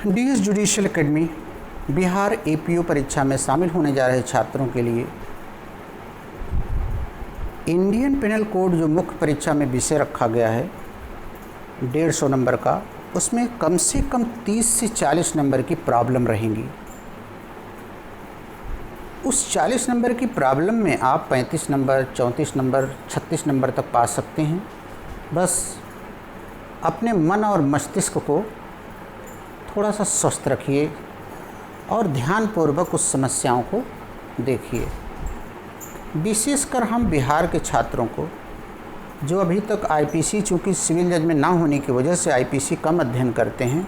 DS judicial academy Bihar APO परीक्षा में शामिल होने जा रहे छात्रों के लिए इंडियन पेनल कोड जो मुख्य परीक्षा में विषय रखा गया है 150 नंबर का, उसमें कम से कम 30 से 40 नंबर की प्रॉब्लम रहेंगी। उस 40 नंबर की प्रॉब्लम में आप 35 नंबर, 34 नंबर, 36 नंबर तक पा सकते हैं। बस अपने मन और मस्तिष्क को थोड़ा सा स्वस्थ रखिए और ध्यानपूर्वक उस समस्याओं को देखिए। विशेषकर हम बिहार के छात्रों को जो अभी तक आईपीसी चूँकि सिविल जज में ना होने की वजह से आईपीसी कम अध्ययन करते हैं,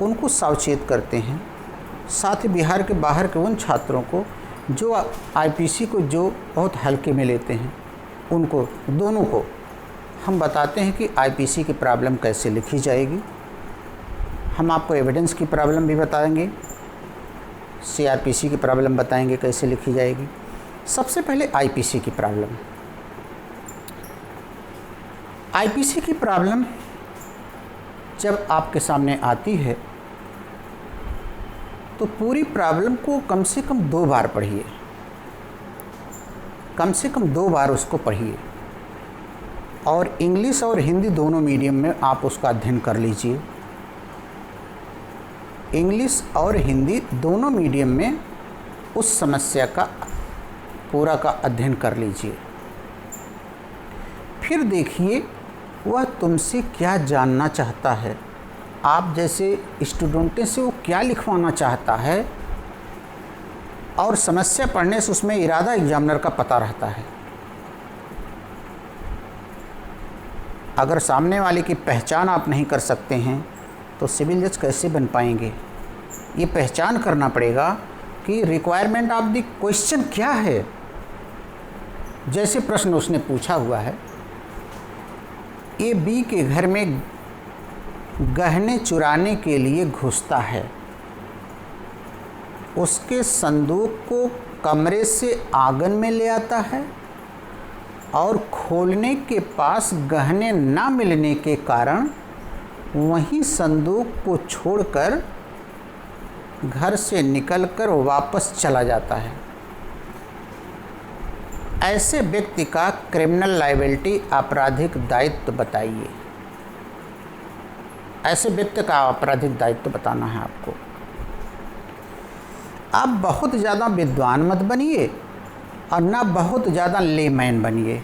उनको सावचेत करते हैं। साथ ही बिहार के बाहर के उन छात्रों को जो आईपीसी को जो बहुत हल्के में लेते हैं, उनको दोनों को हम बताते हैं कि आईपीसी की प्रॉब्लम कैसे लिखी जाएगी। हम आपको एविडेंस की प्रॉब्लम भी बताएंगे, सीआरपीसी की प्रॉब्लम बताएंगे कैसे लिखी जाएगी। सबसे पहले आईपीसी की प्रॉब्लम। आईपीसी की प्रॉब्लम जब आपके सामने आती है तो पूरी प्रॉब्लम को कम से कम 2 बार पढ़िए, कम से कम 2 बार उसको पढ़िए और इंग्लिश और हिंदी दोनों मीडियम में आप उसका अध्ययन कर लीजिए। इंग्लिश और हिंदी दोनों मीडियम में उस समस्या का पूरा का अध्ययन कर लीजिए। फिर देखिए वह तुमसे क्या जानना चाहता है, आप जैसे स्टूडेंट से वो क्या लिखवाना चाहता है, और समस्या पढ़ने से उसमें इरादा एग्जामिनर का पता रहता है। अगर सामने वाले की पहचान आप नहीं कर सकते हैं तो सिविल जज कैसे बन पाएंगे। ये पहचान करना पड़ेगा कि रिक्वायरमेंट ऑफ द क्वेश्चन क्या है। जैसे प्रश्न उसने पूछा हुआ है, ए बी के घर में गहने चुराने के लिए घुसता है, उसके संदूक को कमरे से आंगन में ले आता है और खोलने के पास गहने ना मिलने के कारण वहीं संदूक को छोड़कर घर से निकलकर वापस चला जाता है। ऐसे व्यक्ति का क्रिमिनल लायबिलिटी आपराधिक दायित्व बताइए। ऐसे व्यक्ति का आपराधिक दायित्व बताना है आपको। आप बहुत ज़्यादा विद्वान मत बनिए और ना बहुत ज़्यादा लेमैन बनिए।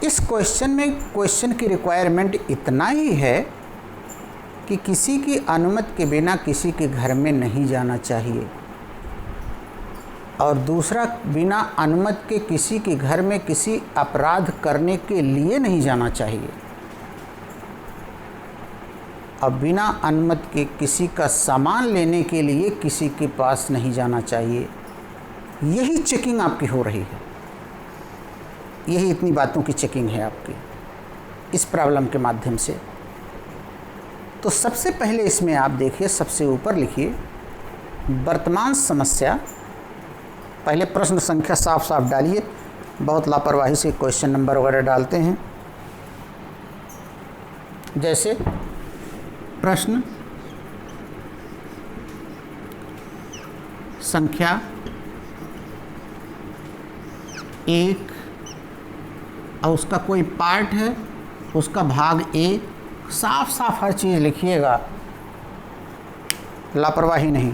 इस क्वेश्चन में क्वेश्चन की रिक्वायरमेंट इतना ही है कि किसी की अनुमति के बिना किसी के घर में नहीं जाना चाहिए, और दूसरा बिना अनुमति के किसी के घर में किसी अपराध करने के लिए नहीं जाना चाहिए, और बिना अनुमति के किसी का सामान लेने के लिए किसी के पास नहीं जाना चाहिए। यही चेकिंग आपकी हो रही है, यही इतनी बातों की चेकिंग है आपकी इस प्रॉब्लम के माध्यम से। तो सबसे पहले इसमें आप देखिए, सबसे ऊपर लिखिए वर्तमान समस्या। पहले प्रश्न संख्या साफ साफ डालिए, बहुत लापरवाही से क्वेश्चन नंबर वगैरह डालते हैं। जैसे प्रश्न संख्या 1 और उसका कोई पार्ट है, उसका भाग ए। साफ साफ हर चीज़ लिखिएगा, लापरवाही नहीं।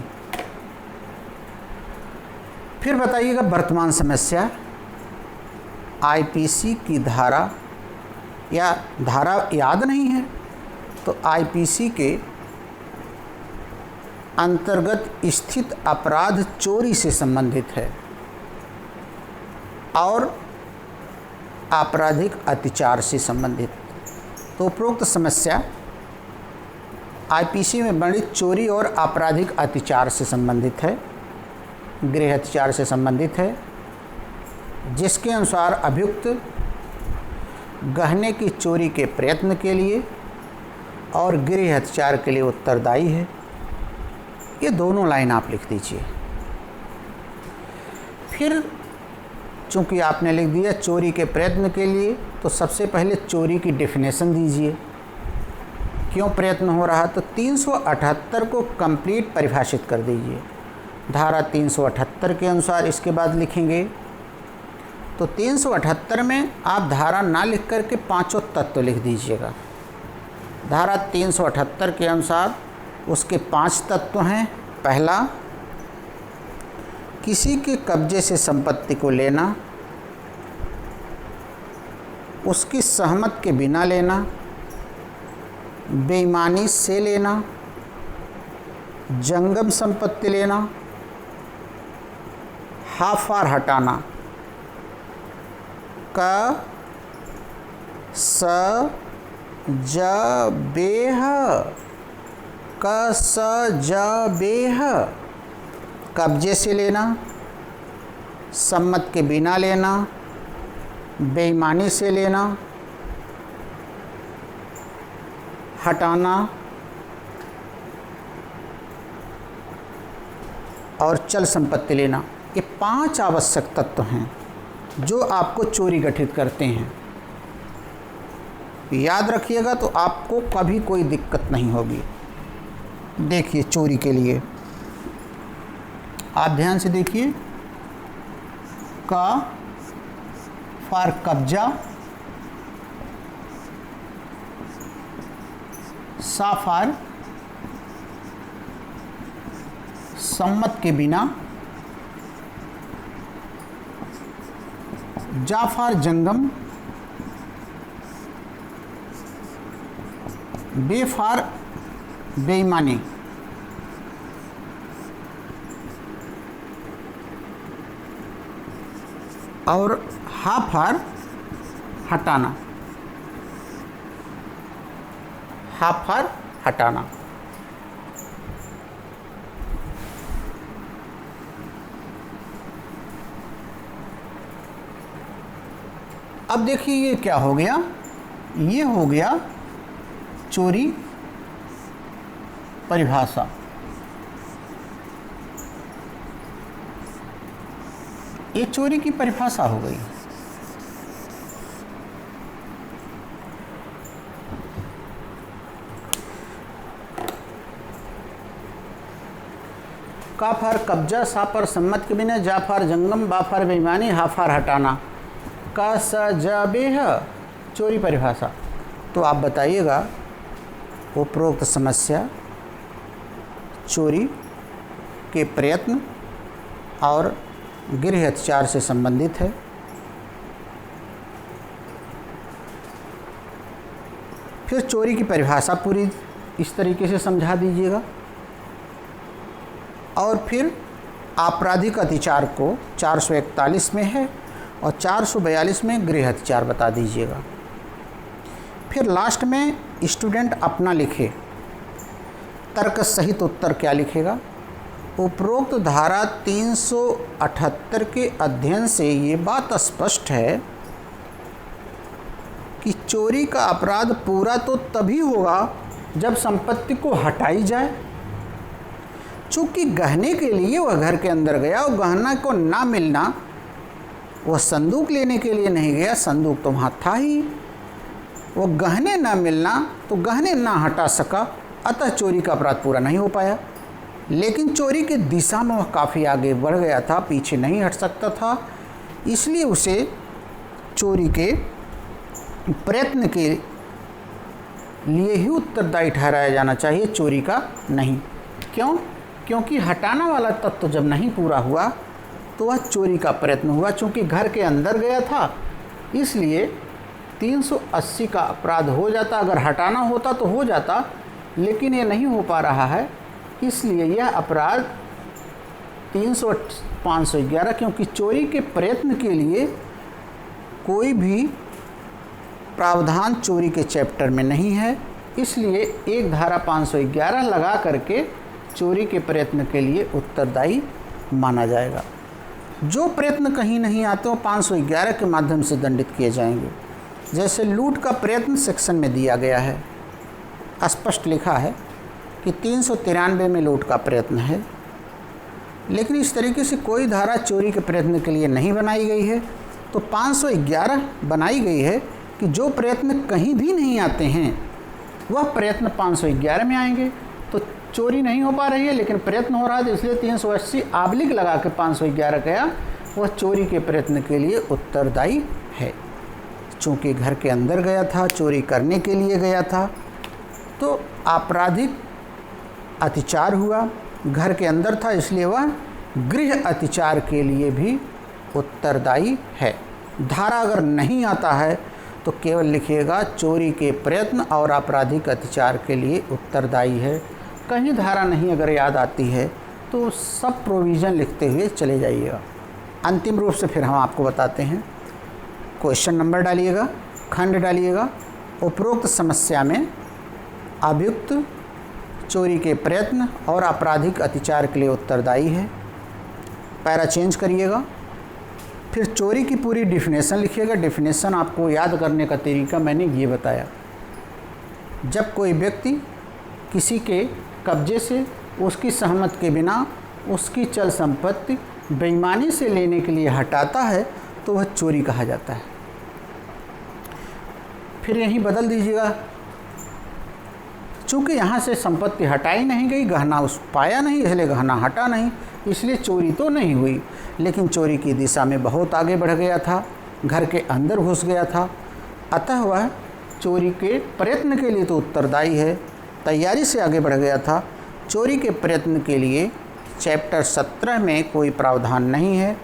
फिर बताइएगा वर्तमान समस्या। आईपीसी की धारा या धारा याद नहीं है तो आईपीसी के अंतर्गत स्थित अपराध चोरी से संबंधित है और आपराधिक अत्याचार से संबंधित। तो उपरोक्त समस्या आईपीसी में वर्णित चोरी और आपराधिक अत्याचार से संबंधित है, गृह अत्याचार से संबंधित है, जिसके अनुसार अभियुक्त गहने की चोरी के प्रयत्न के लिए और गृह अत्याचार के लिए उत्तरदायी है। ये दोनों लाइन आप लिख दीजिए। फिर चूँकि आपने लिख दिया चोरी के प्रयत्न के लिए, तो सबसे पहले चोरी की डेफिनेशन दीजिए क्यों प्रयत्न हो रहा, तो 378 को कंप्लीट परिभाषित कर दीजिए। धारा 378 के अनुसार इसके बाद लिखेंगे, तो 378 में आप धारा ना लिख करके पांचों तत्व लिख दीजिएगा। धारा 378 के अनुसार उसके 5 तत्व हैं। पहला, किसी के कब्जे से संपत्ति को लेना, उसकी सहमत के बिना लेना, बेईमानी से लेना, जंगम संपत्ति लेना, हाफार हटाना। क स ज बेह, क स ज बेह, कब्जे से लेना, सम्मत के बिना लेना, बेईमानी से लेना, हटाना और चल संपत्ति लेना। ये 5 आवश्यक तत्व हैं जो आपको चोरी गठित करते हैं। याद रखिएगा तो आपको कभी कोई दिक्कत नहीं होगी। देखिए चोरी के लिए आप ध्यान से देखिए, का फॉर कब्जा, सा फॉर सम्मत के बिना, जा फॉर जंगम, बे फॉर बेईमानी। और हा फॉर हटाना, हा फॉर हटाना। अब देखिए ये क्या हो गया, ये हो गया चोरी परिभाषा। ये चोरी की परिभाषा हो गई। का फार कब्जा, सा पर सम्मत के बिना, जा फार जंगम, बा फार बेईमानी, हा फार हटाना। का स ज बेह, चोरी परिभाषा। तो आप बताइएगा उपरोक्त समस्या चोरी के प्रयत्न और गृह अत्याचार से संबंधित है। फिर चोरी की परिभाषा पूरी इस तरीके से समझा दीजिएगा और फिर आपराधिक अत्याचार को 441 में है और 442 में गृह अत्याचार बता दीजिएगा। फिर लास्ट में स्टूडेंट अपना लिखे, तर्क सहित उत्तर क्या लिखेगा। उपरोक्त धारा 378 के अध्ययन से ये बात स्पष्ट है कि चोरी का अपराध पूरा तो तभी होगा जब संपत्ति को हटाई जाए। चूँकि गहने के लिए वह घर के अंदर गया और गहना को ना मिलना, वह संदूक लेने के लिए नहीं गया, संदूक तो वहाँ था ही। वो गहने ना मिलना तो गहने ना हटा सका, अतः चोरी का अपराध पूरा नहीं हो पाया। लेकिन चोरी के दिशा में वह काफ़ी आगे बढ़ गया था, पीछे नहीं हट सकता था, इसलिए उसे चोरी के प्रयत्न के लिए ही उत्तरदायी ठहराया जाना चाहिए, चोरी का नहीं। क्यों? क्योंकि हटाना वाला तत्व जब नहीं पूरा हुआ तो वह चोरी का प्रयत्न हुआ। चूँकि घर के अंदर गया था इसलिए 380 का अपराध हो जाता। अगर हटाना होता तो हो जाता, लेकिन ये नहीं हो पा रहा है, इसलिए यह अपराध 511, क्योंकि चोरी के प्रयत्न के लिए कोई भी प्रावधान चोरी के चैप्टर में नहीं है, इसलिए एक धारा 511 लगा करके चोरी के प्रयत्न के लिए उत्तरदायी माना जाएगा। जो प्रयत्न कहीं नहीं आते वो 511 के माध्यम से दंडित किए जाएंगे। जैसे लूट का प्रयत्न सेक्शन में दिया गया है, स्पष्ट लिखा है कि 393 में लूट का प्रयत्न है, लेकिन इस तरीके से कोई धारा चोरी के प्रयत्न के लिए नहीं बनाई गई है। तो 511 बनाई गई है कि जो प्रयत्न कहीं भी नहीं आते हैं वह प्रयत्न 511 में आएंगे। तो चोरी नहीं हो पा रही है लेकिन प्रयत्न हो रहा है, तो इसलिए 380 आबलिक लगा के 511 गया, वह चोरी के प्रयत्न के लिए उत्तरदायी है। चूँकि घर के अंदर गया था, चोरी करने के लिए गया था, तो आपराधिक अत्याचार हुआ, घर के अंदर था, इसलिए वह गृह अत्याचार के लिए भी उत्तरदायी है। धारा अगर नहीं आता है तो केवल लिखिएगा चोरी के प्रयत्न और आपराधिक अत्याचार के लिए उत्तरदायी है। कहीं धारा नहीं अगर याद आती है तो सब प्रोविज़न लिखते हुए चले जाइएगा। अंतिम रूप से फिर हम आपको बताते हैं। क्वेश्चन नंबर डालिएगा, खंड डालिएगा। उपरोक्त समस्या में अभियुक्त चोरी के प्रयत्न और आपराधिक अत्याचार के लिए उत्तरदायी है। पैरा चेंज करिएगा। फिर चोरी की पूरी डिफिनेशन लिखिएगा। डिफिनेशन आपको याद करने का तरीका मैंने ये बताया। जब कोई व्यक्ति किसी के कब्जे से उसकी सहमति के बिना उसकी चल संपत्ति बेईमानी से लेने के लिए हटाता है तो वह चोरी कहा जाता है। फिर यहीं बदल दीजिएगा। चूँकि यहाँ से संपत्ति हटाई नहीं गई, गहना उस पाया नहीं, इसलिए गहना हटा नहीं, इसलिए चोरी तो नहीं हुई, लेकिन चोरी की दिशा में बहुत आगे बढ़ गया था, घर के अंदर घुस गया था, अतः वह चोरी के प्रयत्न के लिए तो उत्तरदायी है। तैयारी से आगे बढ़ गया था। चोरी के प्रयत्न के लिए चैप्टर 17 में कोई प्रावधान नहीं है,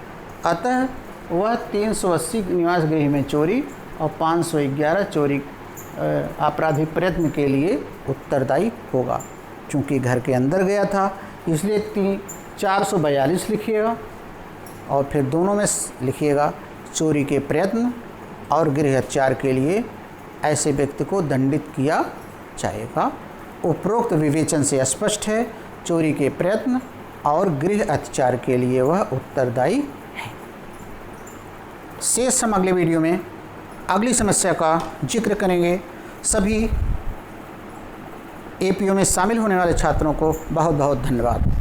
अतः वह 380 निवास गृह में चोरी और 511 चोरी आपराधिक प्रयत्न के लिए उत्तरदायी होगा। चूँकि घर के अंदर गया था इसलिए 442 लिखिएगा और फिर दोनों में लिखिएगा चोरी के प्रयत्न और गृह अत्याचार के लिए ऐसे व्यक्ति को दंडित किया जाएगा। उपरोक्त विवेचन से स्पष्ट है चोरी के प्रयत्न और गृह अत्याचार के लिए वह उत्तरदायी है। शेष हम अगले वीडियो में अगली समस्या का जिक्र करेंगे। सभी एपीओ में शामिल होने वाले छात्रों को बहुत बहुत धन्यवाद।